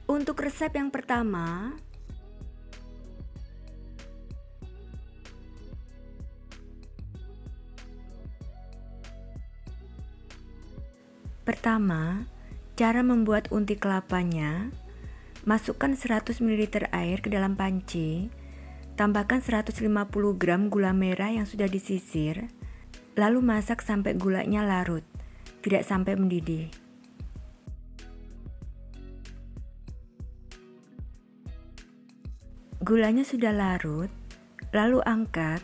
Untuk resep yang pertama, cara membuat unti kelapanya. Masukkan 100 ml air ke dalam panci, tambahkan 150 gram gula merah yang sudah disisir, lalu masak sampai gulanya larut, tidak sampai mendidih. Gulanya sudah larut, lalu angkat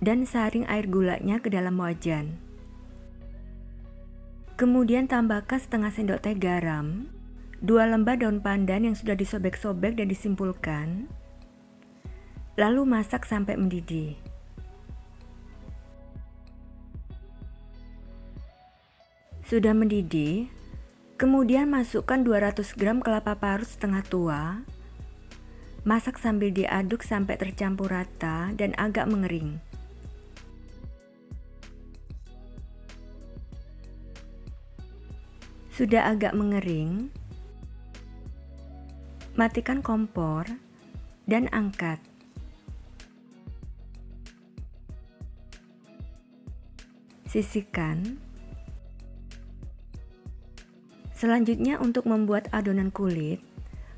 dan saring air gulanya ke dalam wajan. Kemudian tambahkan setengah sendok teh garam, 2 lembar daun pandan yang sudah disobek-sobek dan disimpulkan, lalu masak sampai mendidih. Sudah mendidih, kemudian masukkan 200 gram kelapa parut setengah tua, masak sambil diaduk sampai tercampur rata dan agak mengering. Sudah agak mengering, matikan kompor dan angkat. Sisihkan. Selanjutnya untuk membuat adonan kulit,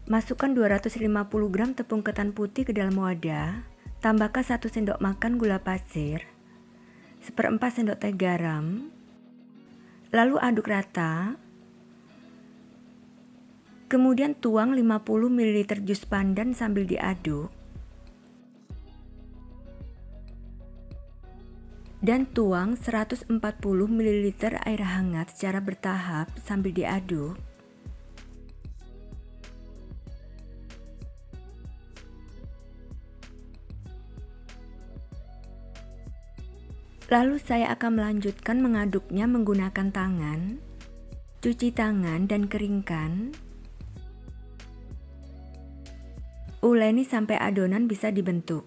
masukkan 250 gram tepung ketan putih ke dalam wadah, tambahkan 1 sendok makan gula pasir, 1/4 sendok teh garam, lalu aduk rata. Kemudian tuang 50 ml jus pandan sambil diaduk. Dan tuang 140 ml air hangat secara bertahap sambil diaduk. Lalu saya akan melanjutkan mengaduknya menggunakan tangan. Cuci tangan dan keringkan. Uleni sampai adonan bisa dibentuk.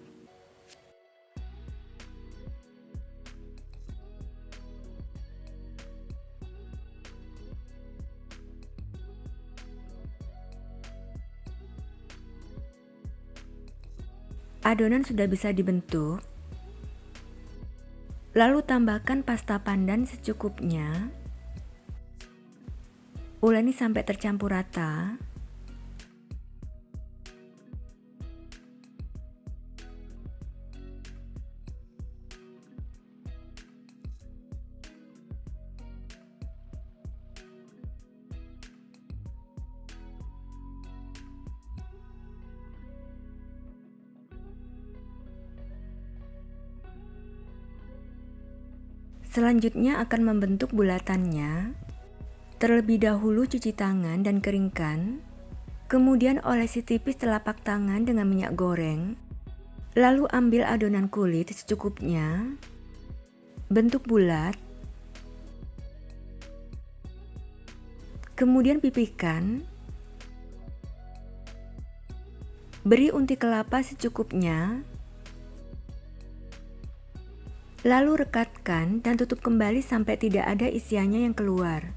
Adonan sudah bisa dibentuk. Lalu tambahkan pasta pandan secukupnya. Uleni sampai tercampur rata. Selanjutnya akan membentuk bulatannya. Terlebih dahulu cuci tangan dan keringkan. Kemudian olesi tipis telapak tangan dengan minyak goreng. Lalu ambil adonan kulit secukupnya. Bentuk bulat. Kemudian pipihkan. Beri unti kelapa secukupnya. Lalu rekatkan dan tutup kembali sampai tidak ada isiannya yang keluar.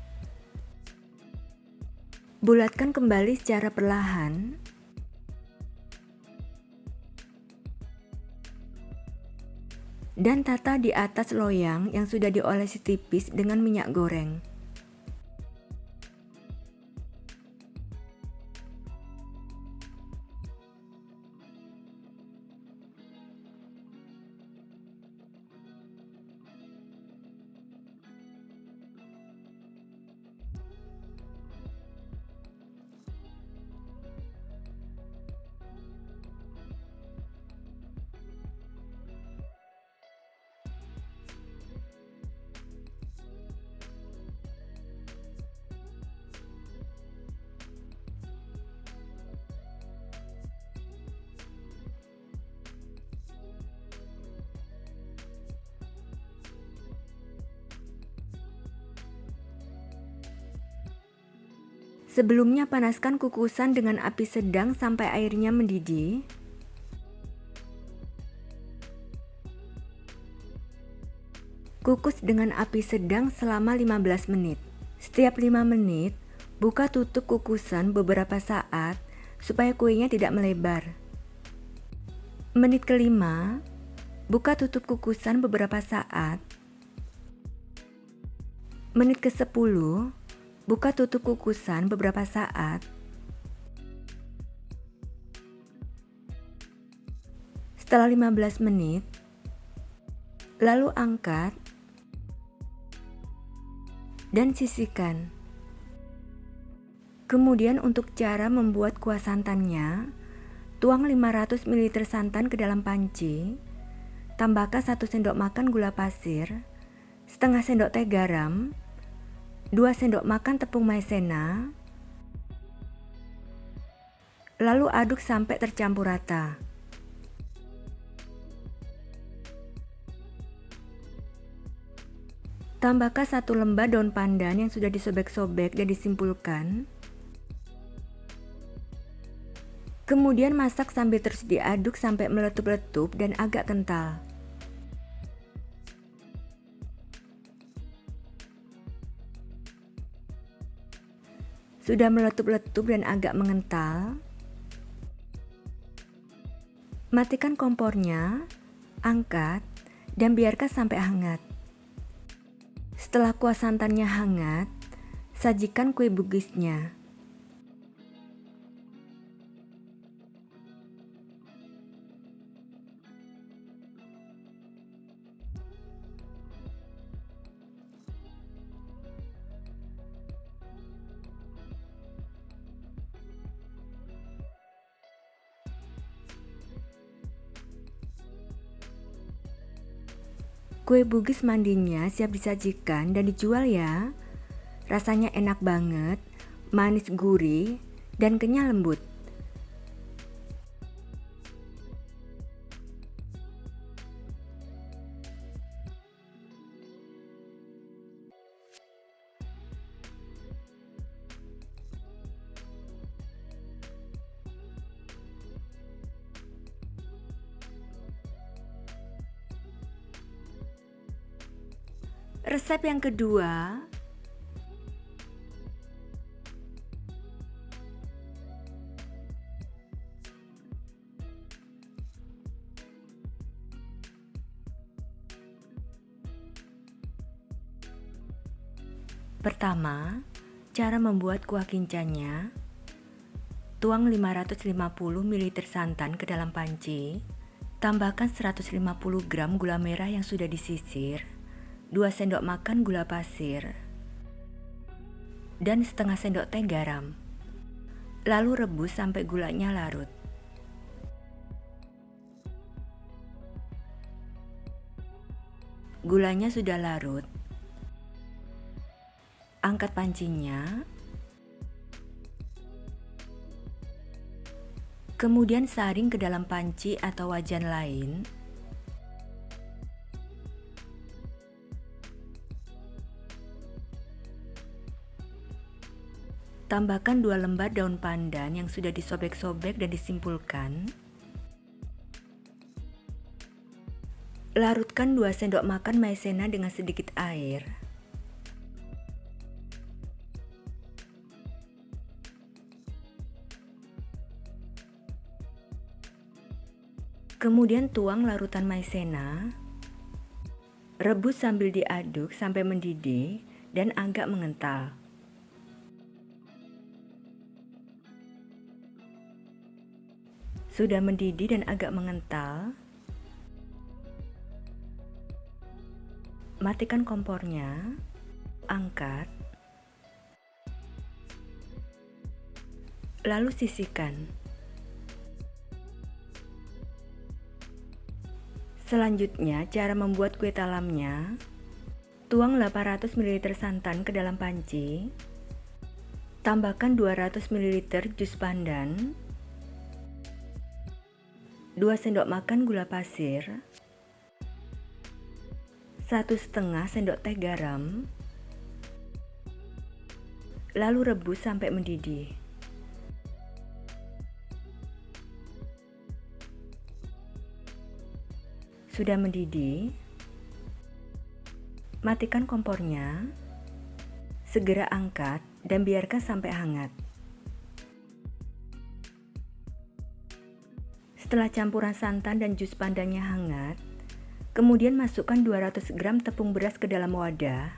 Bulatkan kembali secara perlahan. Dan tata di atas loyang yang sudah diolesi tipis dengan minyak goreng. Sebelumnya panaskan kukusan dengan api sedang sampai airnya mendidih. Kukus dengan api sedang selama 15 menit. Setiap 5 menit, buka tutup kukusan beberapa saat supaya kuenya tidak melebar. Menit kelima, buka tutup kukusan beberapa saat. Menit ke-10, buka tutup kukusan beberapa saat. Setelah 15 menit, lalu angkat dan sisihkan. Kemudian untuk cara membuat kuah santannya, tuang 500 ml santan ke dalam panci, tambahkan 1 sendok makan gula pasir, setengah sendok teh garam, 2 sendok makan tepung maizena, lalu aduk sampai tercampur rata. Tambahkan 1 lembar daun pandan yang sudah disobek-sobek dan disimpulkan. Kemudian masak sambil terus diaduk sampai meletup-letup dan agak kental. Sudah meletup-letup dan agak mengental, matikan kompornya, angkat, dan biarkan sampai hangat. Setelah kuah santannya hangat, sajikan kue bugisnya. Kue bugis mandinya siap disajikan dan dijual ya. Rasanya enak banget, manis gurih, dan kenyal lembut. Resep yang kedua, pertama, cara membuat kuah kincanya. Tuang 550 ml santan ke dalam panci, tambahkan 150 gram gula merah yang sudah disisir, 2 sendok makan gula pasir, dan setengah sendok teh garam. Lalu rebus sampai gulanya larut. Gulanya sudah larut. Angkat pancinya. Kemudian saring ke dalam panci atau wajan lain. Tambahkan 2 lembar daun pandan yang sudah disobek-sobek dan disimpulkan. Larutkan 2 sendok makan maizena dengan sedikit air. Kemudian tuang larutan maizena. Rebus sambil diaduk sampai mendidih dan agak mengental. Sudah mendidih dan agak mengental, matikan kompornya, angkat, lalu sisihkan. Selanjutnya, cara membuat kue talamnya. Tuang 800 ml santan ke dalam panci, tambahkan 200 ml jus pandan, 2 sendok makan gula pasir, 1,5 sendok teh garam, lalu rebus sampai mendidih. Sudah mendidih, matikan kompornya, Segera angkat dan biarkan sampai hangat. Setelah campuran santan dan jus pandannya hangat, kemudian masukkan 200 gram tepung beras ke dalam wadah.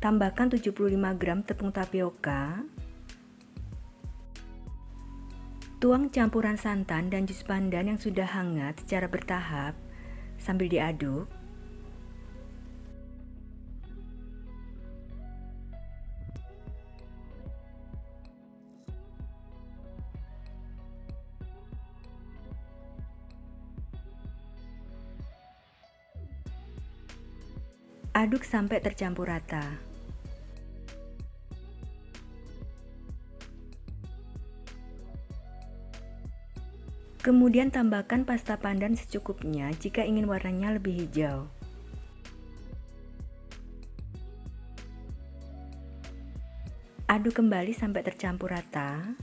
Tambahkan 75 gram tepung tapioka. Tuang campuran santan dan jus pandan yang sudah hangat secara bertahap sambil diaduk. Aduk sampai tercampur rata. Kemudian tambahkan pasta pandan secukupnya jika ingin warnanya lebih hijau. Aduk kembali sampai tercampur rata.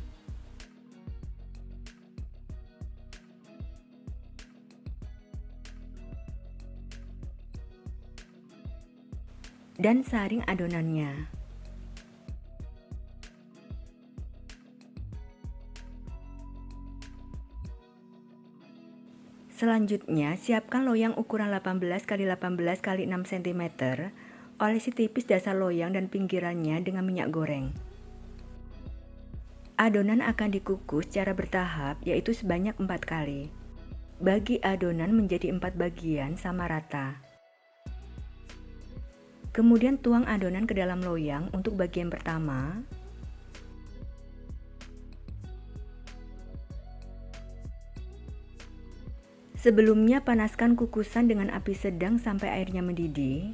Dan saring adonannya. Selanjutnya, siapkan loyang ukuran 18 x 18 x 6 cm. Olesi tipis dasar loyang dan pinggirannya dengan minyak goreng. Adonan akan dikukus secara bertahap, yaitu sebanyak 4 kali. Bagi adonan menjadi 4 bagian sama rata. Kemudian tuang adonan ke dalam loyang untuk bagian pertama. Sebelumnya panaskan kukusan dengan api sedang sampai airnya mendidih.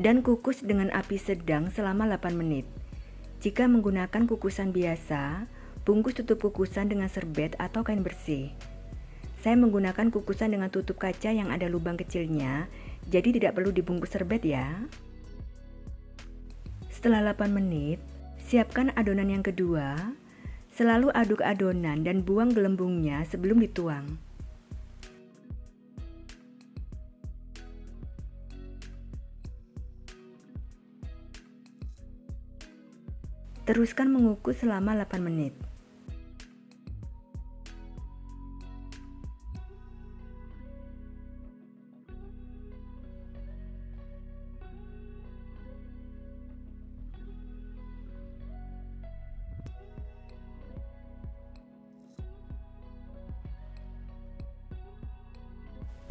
Dan kukus dengan api sedang selama 8 menit. Jika menggunakan kukusan biasa, bungkus tutup kukusan dengan serbet atau kain bersih. Saya menggunakan kukusan dengan tutup kaca yang ada lubang kecilnya, jadi tidak perlu dibungkus serbet ya. Setelah 8 menit, siapkan adonan yang kedua. Selalu aduk adonan dan buang gelembungnya sebelum dituang. Teruskan mengukus selama 8 menit.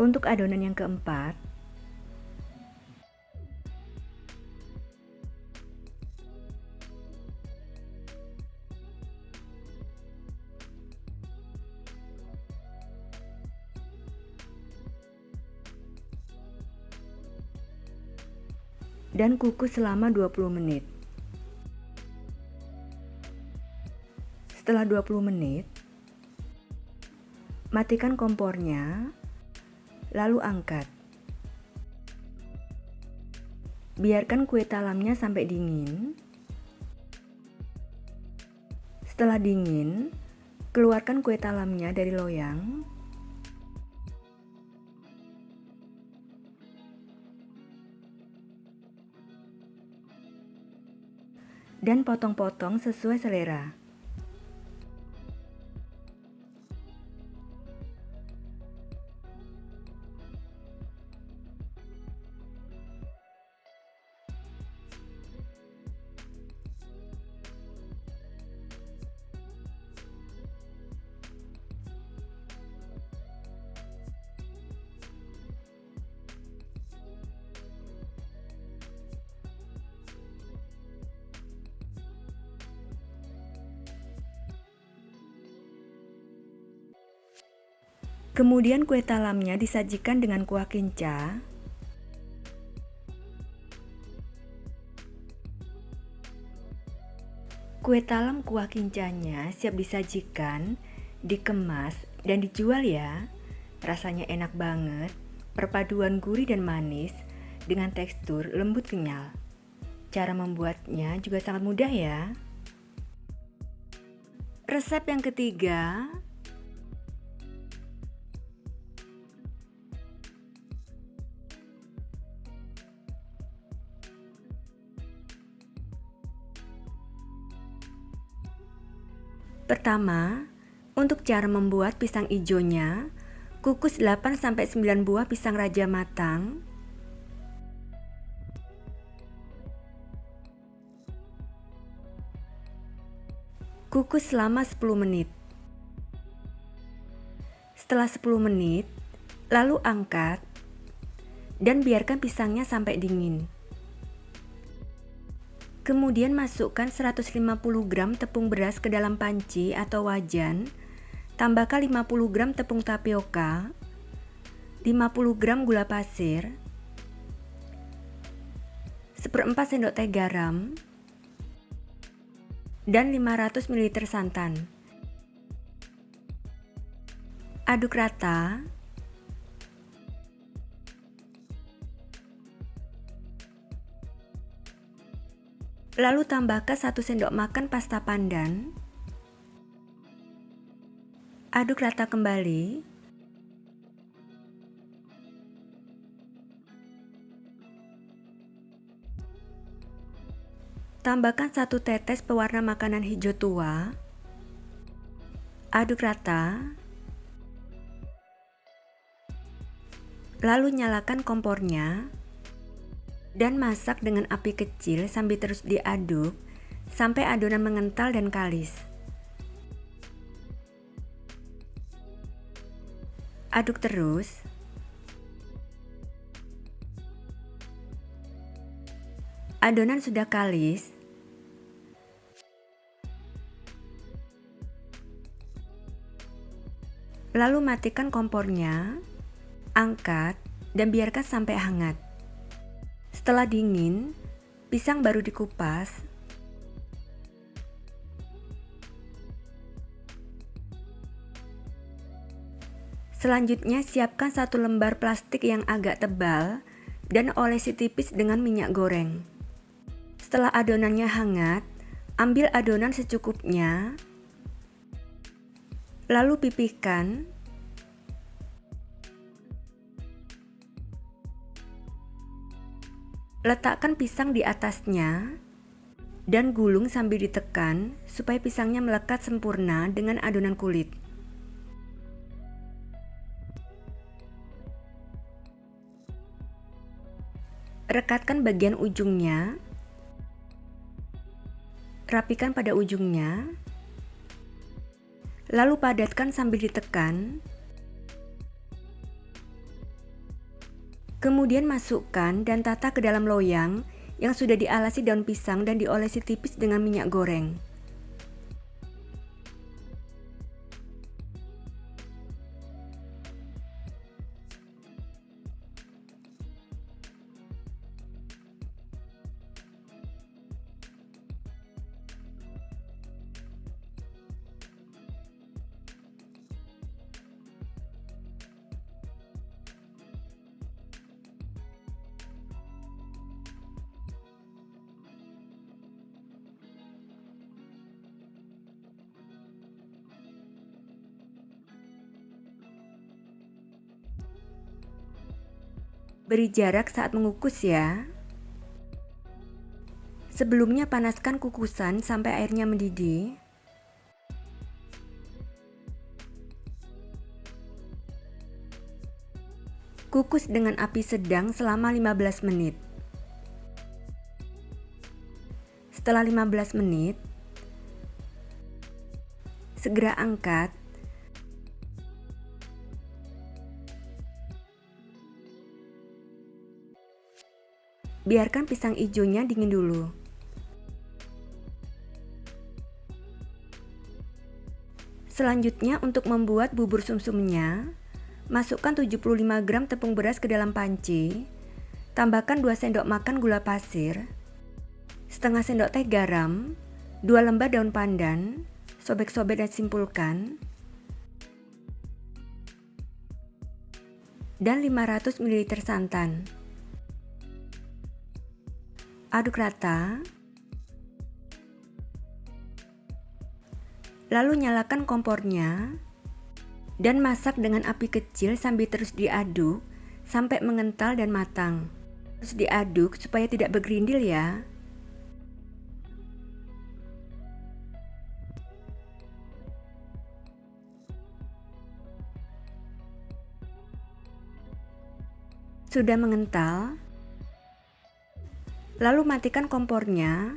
Untuk adonan yang keempat, dan kukus selama 20 menit. Setelah 20 menit, matikan kompornya, lalu angkat. Biarkan kue talamnya sampai dingin. Setelah dingin, keluarkan kue talamnya dari loyang. Dan potong-potong sesuai selera. Kemudian kue talamnya disajikan dengan kuah kinca. Kue talam kuah kincanya siap disajikan, dikemas, dan dijual ya. Rasanya enak banget, perpaduan gurih dan manis dengan tekstur lembut kenyal. Cara membuatnya juga sangat mudah ya. Resep yang ketiga, Pertama, untuk cara membuat pisang ijonya, kukus 8-9 buah pisang raja matang. Kukus selama 10 menit. Setelah 10 menit, lalu angkat dan biarkan pisangnya sampai dingin. Kemudian masukkan 150 gram tepung beras ke dalam panci atau wajan. Tambahkan 50 gram tepung tapioka, 50 gram gula pasir, 1/4 sendok teh garam, dan 500 ml santan. Aduk rata. Lalu tambahkan 1 sendok makan pasta pandan. Aduk rata kembali. Tambahkan 1 tetes pewarna makanan hijau tua. Aduk rata. Lalu nyalakan kompornya dan masak dengan api kecil sambil terus diaduk sampai adonan mengental dan kalis. Aduk terus. Adonan sudah kalis. Lalu matikan kompornya, angkat, dan biarkan sampai hangat. Setelah dingin, pisang baru dikupas. Selanjutnya siapkan 1 lembar plastik yang agak tebal dan olesi tipis dengan minyak goreng. Setelah adonannya hangat, ambil adonan secukupnya, lalu pipihkan. Letakkan pisang di atasnya dan gulung sambil ditekan supaya pisangnya melekat sempurna dengan adonan kulit. Rekatkan bagian ujungnya. Rapikan pada ujungnya. Lalu padatkan sambil ditekan. Kemudian masukkan dan tata ke dalam loyang yang sudah dialasi daun pisang dan diolesi tipis dengan minyak goreng. Beri jarak saat mengukus ya. Sebelumnya panaskan kukusan sampai airnya mendidih. Kukus dengan api sedang selama 15 menit. Setelah 15 menit, segera angkat. Biarkan pisang ijonya dingin dulu. Selanjutnya untuk membuat bubur sumsumnya, masukkan 75 gram tepung beras ke dalam panci. Tambahkan 2 sendok makan gula pasir, setengah sendok teh garam, 2 lembar daun pandan, sobek-sobek dan simpulkan, dan 500 ml santan. Aduk rata. Lalu nyalakan kompornya dan masak dengan api kecil sambil terus diaduk sampai mengental dan matang. Terus diaduk supaya tidak bergerindil ya. Sudah mengental? Lalu matikan kompornya,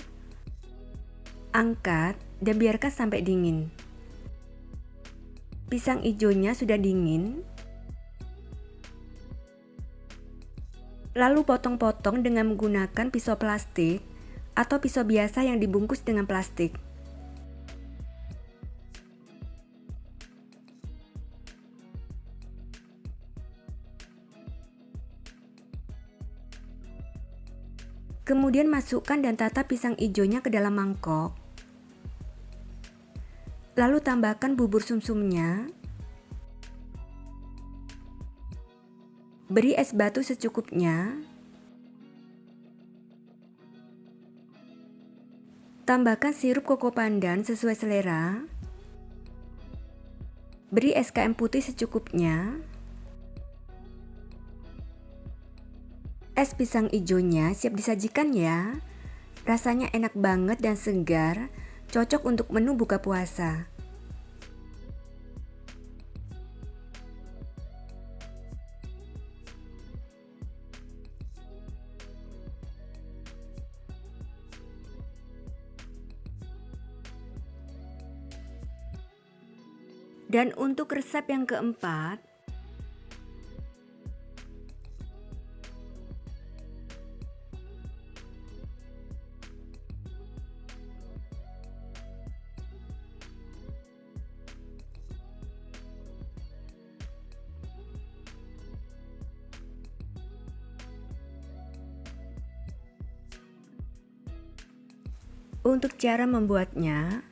angkat dan biarkan sampai dingin. Pisang ijonya sudah dingin. Lalu potong-potong dengan menggunakan pisau plastik atau pisau biasa yang dibungkus dengan plastik. Kemudian masukkan dan tata pisang ijonya ke dalam mangkok. Lalu tambahkan bubur sumsumnya. Beri es batu secukupnya. Tambahkan sirup koko pandan sesuai selera. Beri SKM putih secukupnya. Es pisang ijonya siap disajikan ya. Rasanya enak banget dan segar, cocok untuk menu buka puasa. Dan untuk resep yang keempat, untuk cara membuatnya,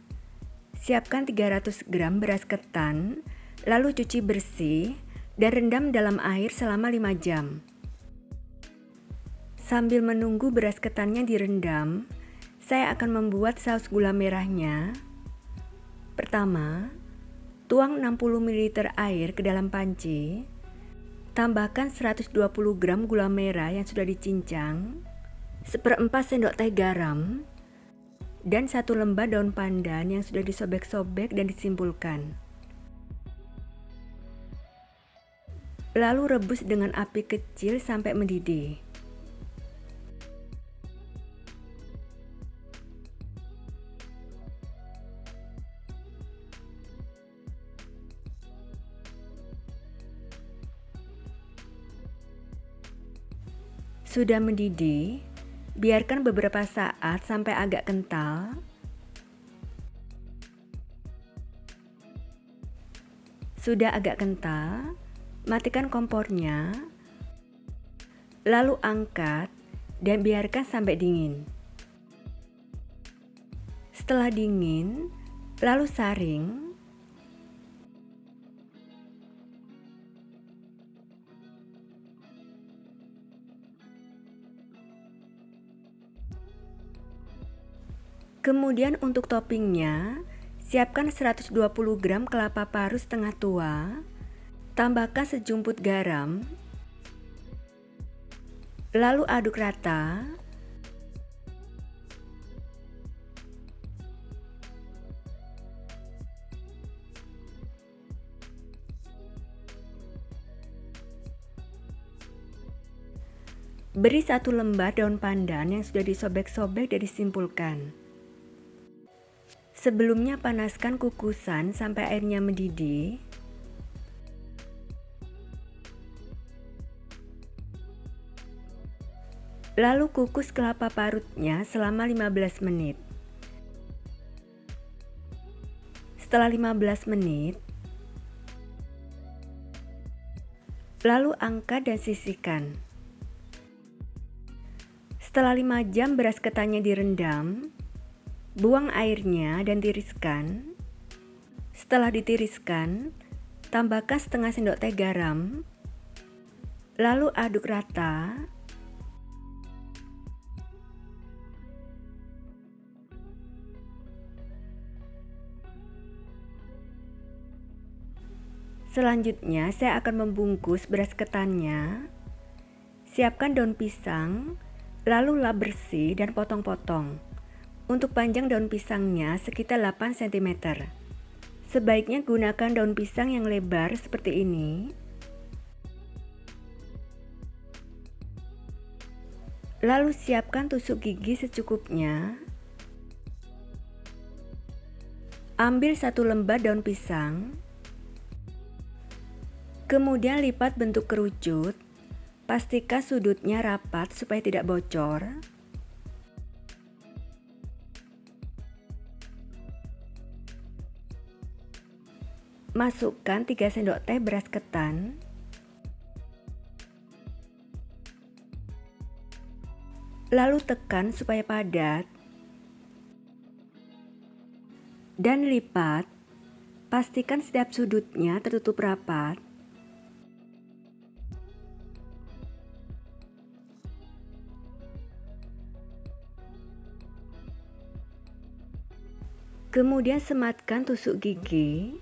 siapkan 300 gram beras ketan, lalu cuci bersih dan rendam dalam air selama 5 jam. Sambil menunggu beras ketannya direndam, saya akan membuat saus gula merahnya. Pertama, tuang 60 ml air ke dalam panci. Tambahkan 120 gram gula merah yang sudah dicincang, 1/4 sendok teh garam, dan 1 lembar daun pandan yang sudah disobek-sobek dan disimpulkan. Lalu rebus dengan api kecil sampai mendidih. Sudah mendidih, biarkan beberapa saat sampai agak kental. Sudah agak kental, matikan kompornya, lalu angkat dan biarkan sampai dingin. Setelah dingin, lalu saring. Kemudian untuk toppingnya, siapkan 120 gram kelapa parut setengah tua, tambahkan sejumput garam, lalu aduk rata. Beri 1 lembar daun pandan yang sudah disobek-sobek dan disimpulkan. Sebelumnya panaskan kukusan sampai airnya mendidih. Lalu kukus kelapa parutnya selama 15 menit. Setelah 15 menit, lalu angkat dan sisihkan. Setelah 5 jam beras ketannya direndam, buang airnya dan tiriskan. Setelah ditiriskan, tambahkan setengah sendok teh garam, lalu aduk rata. Selanjutnya, saya akan membungkus beras ketannya. Siapkan daun pisang, lalu lap bersih dan potong-potong. Untuk panjang daun pisangnya sekitar 8 cm. Sebaiknya gunakan daun pisang yang lebar seperti ini. Lalu siapkan tusuk gigi secukupnya. Ambil 1 lembar daun pisang. Kemudian lipat bentuk kerucut. Pastikan sudutnya rapat supaya tidak bocor. Masukkan 3 sendok teh beras ketan. Lalu tekan supaya padat. Dan lipat. Pastikan setiap sudutnya tertutup rapat. Kemudian sematkan tusuk gigi.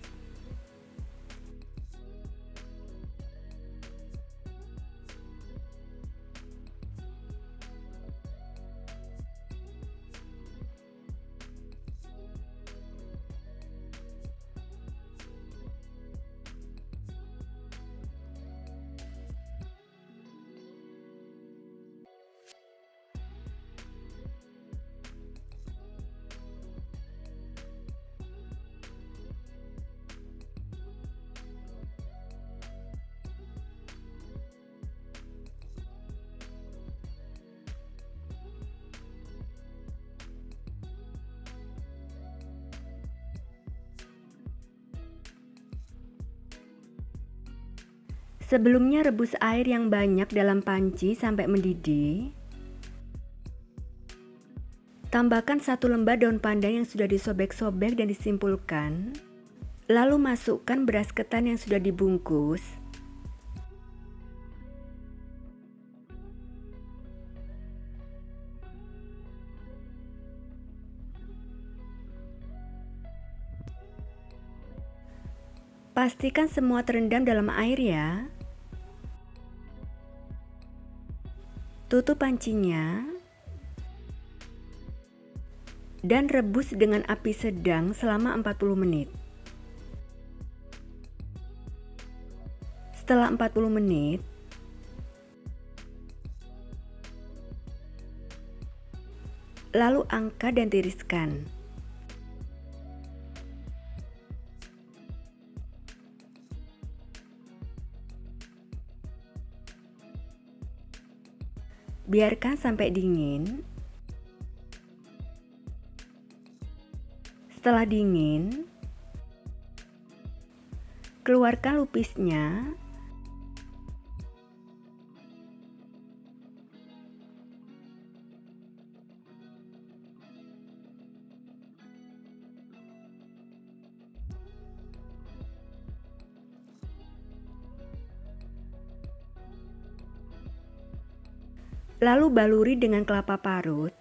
Sebelumnya rebus air yang banyak dalam panci sampai mendidih. Tambahkan 1 lembar daun pandan yang sudah disobek-sobek dan disimpulkan. Lalu masukkan beras ketan yang sudah dibungkus. Pastikan semua terendam dalam air ya. Tutup pancinya dan rebus dengan api sedang selama 40 menit. Setelah 40 menit, lalu angkat dan tiriskan. Biarkan sampai dingin. Setelah dingin, keluarkan lupisnya. Lalu baluri dengan kelapa parut.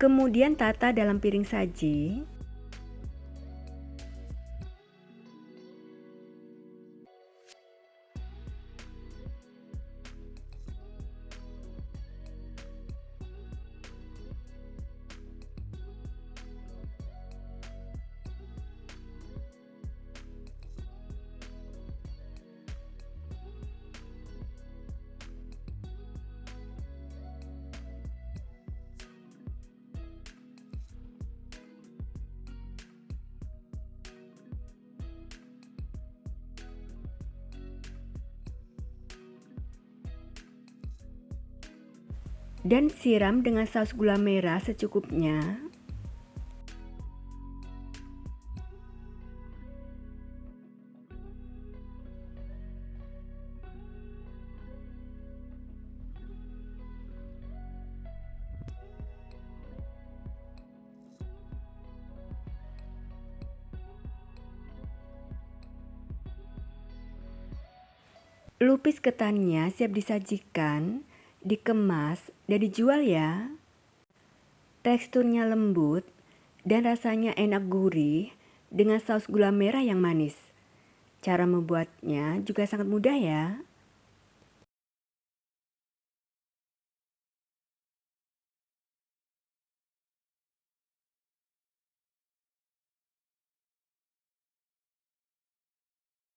Kemudian tata dalam piring saji. Dan siram dengan saus gula merah secukupnya. Lupis ketannya siap disajikan, dikemas, dan dijual ya. Teksturnya lembut dan rasanya enak gurih dengan saus gula merah yang manis. Cara membuatnya juga sangat mudah ya.